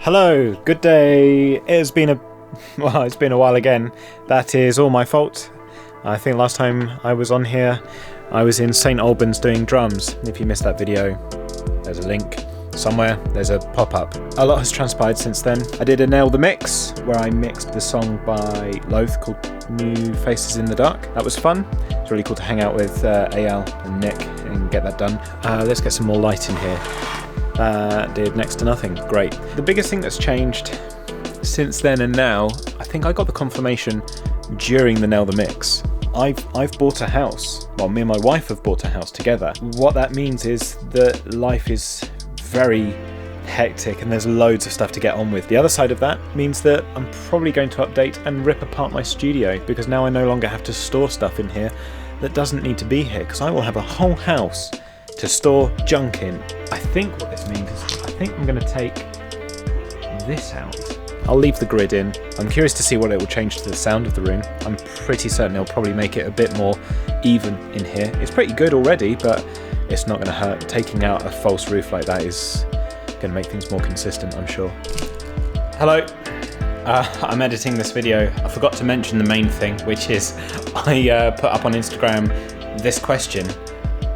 Hello, good day. It's been a while again. That is all my fault. I think last time I was on here, I was in St Albans doing drums. If you missed that video, there's a link somewhere. There's a pop-up. A lot has transpired since then. I did a Nail the Mix, where I mixed the song by Loathes called New Faces in the Dark. That was fun. It's really cool to hang out with AL and Nick and get that done. Let's get some more light in here. Did next to nothing. Great. The biggest thing that's changed since then and now, I think I got the confirmation during the Nail the Mix. I've bought a house. Well, me and my wife have bought a house together. What that means is that life is very hectic and there's loads of stuff to get on with. The other side of that means that I'm probably going to update and rip apart my studio, because now I no longer have to store stuff in here that doesn't need to be here, because I will have a whole house to store junk in. I think what this means is I think I'm going to take this out. I'll leave the grid in. I'm curious to see what it will change to the sound of the room. I'm pretty certain it'll probably make it a bit more even in here. It's pretty good already, but it's not going to hurt. Taking out a false roof like that is going to make things more consistent, I'm sure. Hello. I'm editing this video. I forgot to mention the main thing, which is I put up on Instagram this question.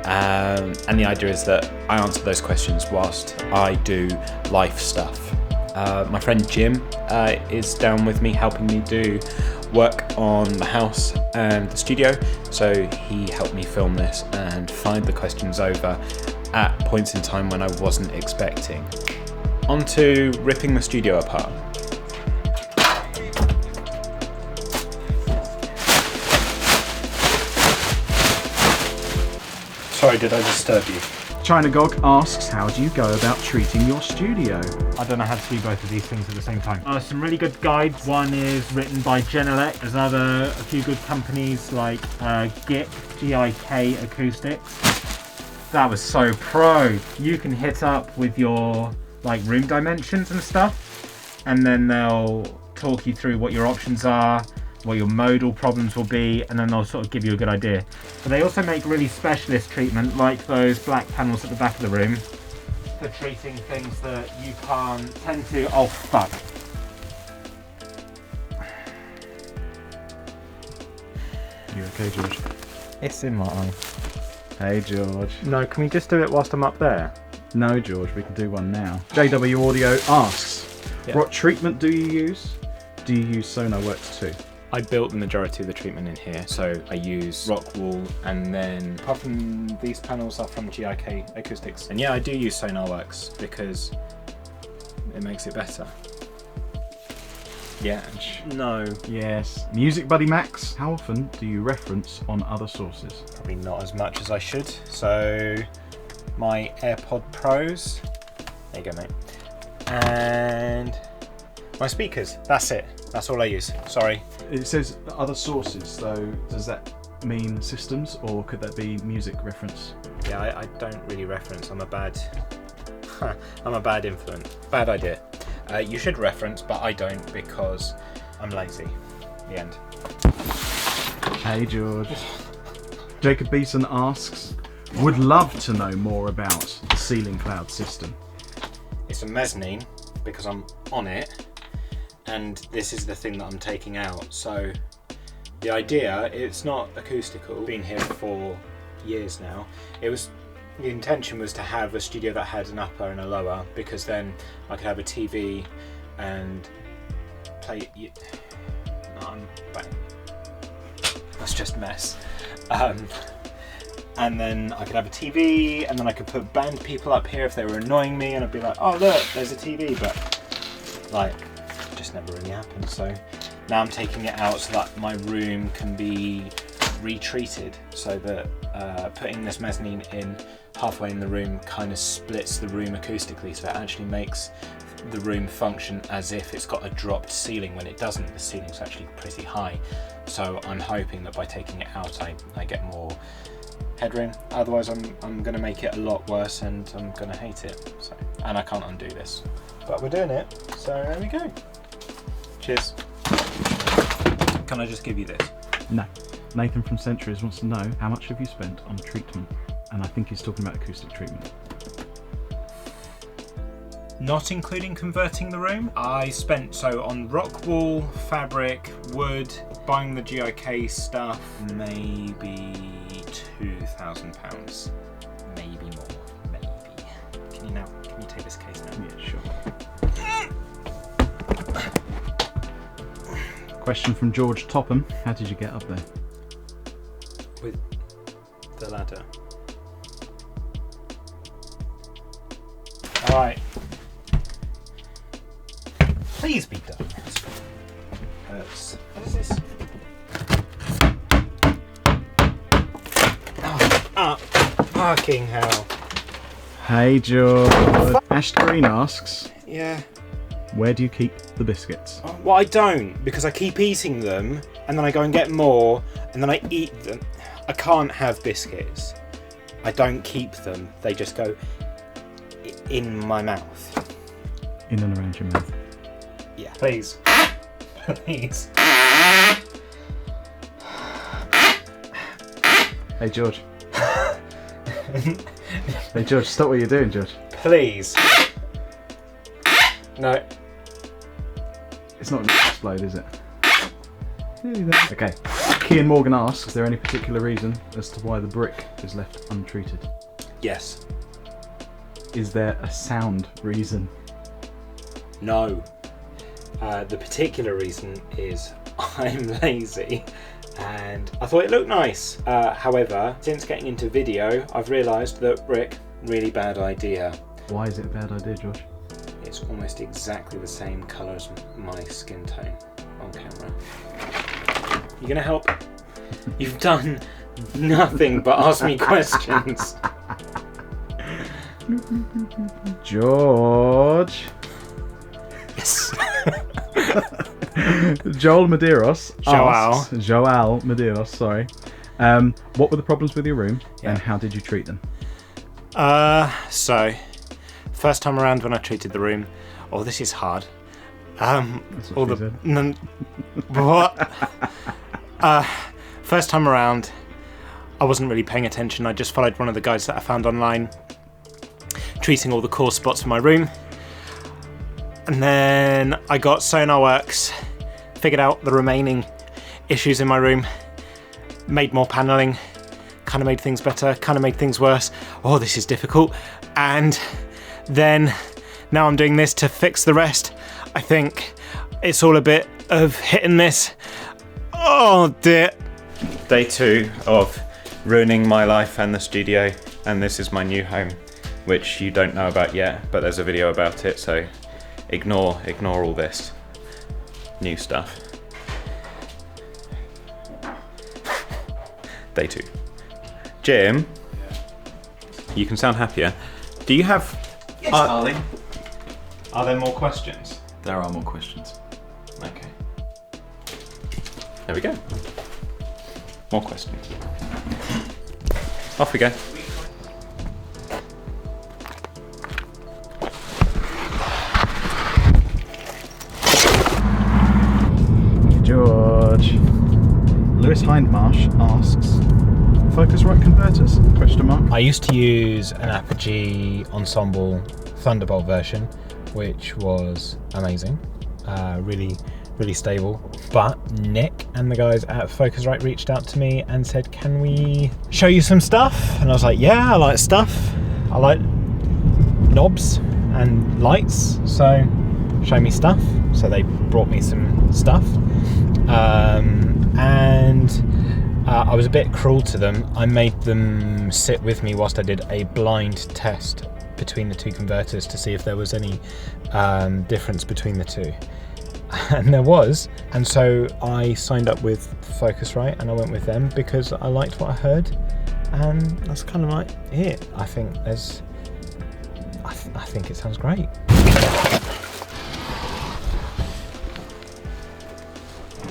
And the idea is that I answer those questions whilst I do life stuff. My friend Jim is down with me, helping me do work on the house and the studio, so he helped me film this and find the questions over at points in time when I wasn't expecting. On to ripping the studio apart. Sorry, did I disturb you? Chinagog asks, how do you go about treating your studio? I don't know how to do both of these things at the same time. Some really good guides. One is written by Genelec. There's a few good companies like GIK Acoustics. That was so pro. You can hit up with your room dimensions and stuff, and then they'll talk you through what your options are, what your modal problems will be, and then they'll sort of give you a good idea. But they also make really specialist treatment, like those black panels at the back of the room, for treating things that you can't tend to... Oh, fuck. You okay, George? It's in my eye. Hey, George. No, can we just do it whilst I'm up there? No, George, we can do one now. JW Audio asks, What treatment do you use? Do you use SonarWorks 2? I built the majority of the treatment in here, so I use rock wool, and then apart from these panels are from GIK Acoustics. And yeah, I do use SonarWorks because it makes it better. Yeah. No. Yes. Music Buddy Max, how often do you reference on other sources? Probably not as much as I should. So my AirPod Pros, there you go, mate. And my speakers, that's it. That's all I use, sorry. It says other sources, though. Does that mean systems, or could that be music reference? Yeah, I don't really reference. I'm a bad influence. Bad idea. You should reference, but I don't because I'm lazy. The end. Hey, George. Jacob Beeson asks, would love to know more about the ceiling cloud system. It's a mezzanine because I'm on it. And this is the thing that I'm taking out. So the idea, it's not acoustical. Been here for years now. The intention was to have a studio that had an upper and a lower, because then I could have a TV and play. No, I'm back. That's just a mess. And then I could have a TV, and then I could put band people up here if they were annoying me, and I'd be like, oh look, there's a TV, but just never really happened. So now I'm taking it out so that my room can be retreated, so that putting this mezzanine in halfway in the room kind of splits the room acoustically, so it actually makes the room function as if it's got a dropped ceiling when it doesn't. The ceiling's actually pretty high, so I'm hoping that by taking it out I get more headroom. Otherwise I'm going to make it a lot worse and I'm going to hate it. So, and I can't undo this, but we're doing it, so there we go. Cheers. Can I just give you this? No. Nathan from Centuries wants to know, how much have you spent on treatment? And I think he's talking about acoustic treatment. not including converting the room. I spent, so on rock wool, fabric, wood, buying the GIK stuff, maybe £2,000. Maybe more, maybe. Can you take this case now? Yeah, sure. Question from George Topham. How did you get up there? With the ladder. Alright. Please be done. Hurts. What is this? Oh, fucking hell. Hey George. Ash Green asks, Yeah. where do you keep the biscuits? Well, I don't, because I keep eating them, and then I go and get more, and then I eat them. I can't have biscuits. I don't keep them. They just go in my mouth. In and around your mouth. Yeah. Please. Please. Hey George. Hey George, stop what you're doing, George. Please. No. It's not going to explode, is it? Okay. Kian Morgan asks, is there any particular reason as to why the brick is left untreated? Yes. Is there a sound reason? No. The particular reason is I'm lazy and I thought it looked nice. However, since getting into video, I've realised that brick, really bad idea. Why is it a bad idea, George? It's almost exactly the same colour as my skin tone on camera. You gonna help? You've done nothing but ask me questions. George. Yes. Joel Medeiros asks, Joel. Joel Medeiros, sorry. What were the problems with your room and how did you treat them? So, first time around when I treated the room, oh, this is hard. All the what? First time around, I wasn't really paying attention. I just followed one of the guides that I found online, treating all the core spots in my room. And then I got SonarWorks, figured out the remaining issues in my room, made more paneling, kind of made things better, kind of made things worse. Oh, this is difficult. And then now I'm doing this to fix the rest. I think it's all a bit of hit and miss. Oh dear. Day 2 of ruining my life and the studio, and this is my new home, which you don't know about yet, but there's a video about it, so ignore all this new stuff. Day 2. Jim, you can sound happier. Do you have... Yes, darling. Are there more questions? There are more questions. Okay. There we go. More questions. Off we go. George. Lewis Hindmarsh asks, Focusrite converters? Question mark. I used to use an Apogee Ensemble Thunderbolt version, which was amazing. Really stable. But Nick and the guys at Focusrite reached out to me and said, can we show you some stuff? And I was like, yeah, I like stuff. I like knobs and lights, so show me stuff. So they brought me some stuff. I was a bit cruel to them. I made them sit with me whilst I did a blind test between the two converters to see if there was any difference between the two. And there was, and so I signed up with Focusrite and I went with them because I liked what I heard, and that's kind of like it. I think there's, I think it sounds great.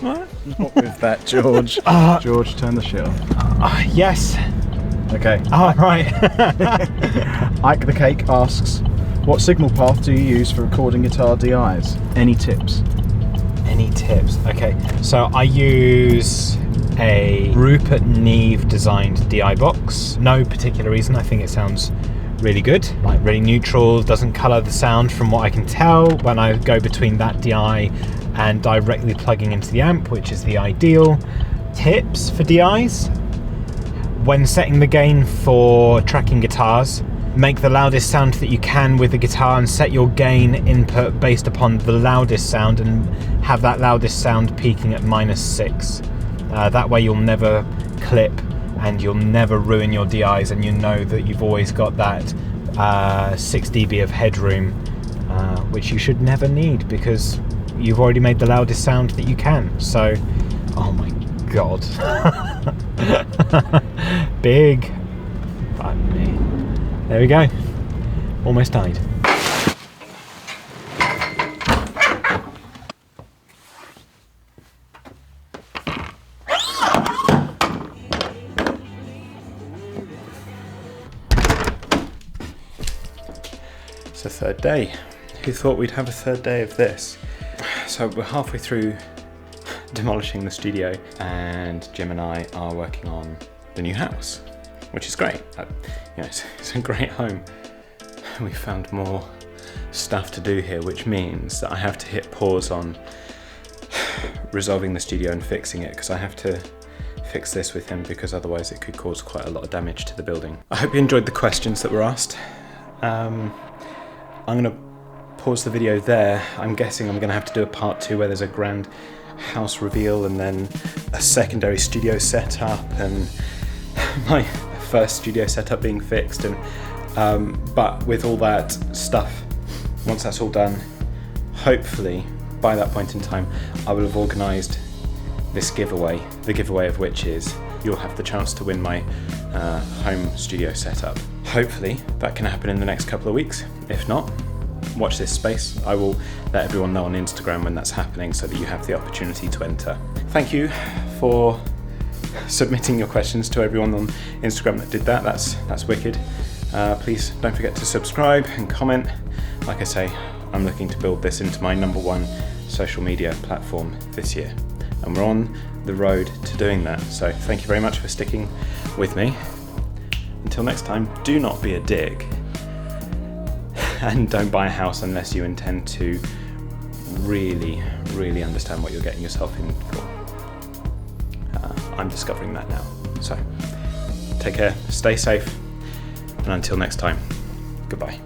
What? Not with that, George. George, turn the shit off. Yes. Okay. Oh, right. Ike the Cake asks, what signal path do you use for recording guitar DIs? Any tips? Any tips? Okay, so I use a Rupert Neve designed DI box. No particular reason, I think it sounds really good, like really neutral, doesn't colour the sound from what I can tell when I go between that DI and directly plugging into the amp, which is the ideal. Tips for DIs: when setting the gain for tracking guitars, make the loudest sound that you can with the guitar and set your gain input based upon the loudest sound, and have that loudest sound peaking at -6. That way you'll never clip and you'll never ruin your DIs, and you know that you've always got that 6 dB of headroom, which you should never need because you've already made the loudest sound that you can. So, oh my god. Big fuck me. There we go. Almost died. It's the third day. Who thought we'd have a third day of this? So we're halfway through demolishing the studio, and Jim and I are working on the new house, which is great. You know, it's a great home. We found more stuff to do here, which means that I have to hit pause on resolving the studio and fixing it, because I have to fix this with him, because otherwise it could cause quite a lot of damage to the building. I hope you enjoyed the questions that were asked. I'm gonna pause the video there. I'm guessing I'm gonna have to do a part 2 where there's a grand house reveal and then a secondary studio setup and my first studio setup being fixed, and but with all that stuff, once that's all done, hopefully by that point in time I will have organised this giveaway, the giveaway of which is you'll have the chance to win my home studio setup. Hopefully that can happen in the next couple of weeks. If not, watch this space. I will let everyone know on Instagram when that's happening so that you have the opportunity to enter. Thank you for submitting your questions, to everyone on Instagram that did that. That's wicked. Please don't forget to subscribe and comment. Like I say, I'm looking to build this into my #1 social media platform this year, and we're on the road to doing that. So thank you very much for sticking with me. Until next time, do not be a dick, and don't buy a house unless you intend to really, really understand what you're getting yourself in for. I'm discovering that now. So take care, stay safe, and until next time, goodbye.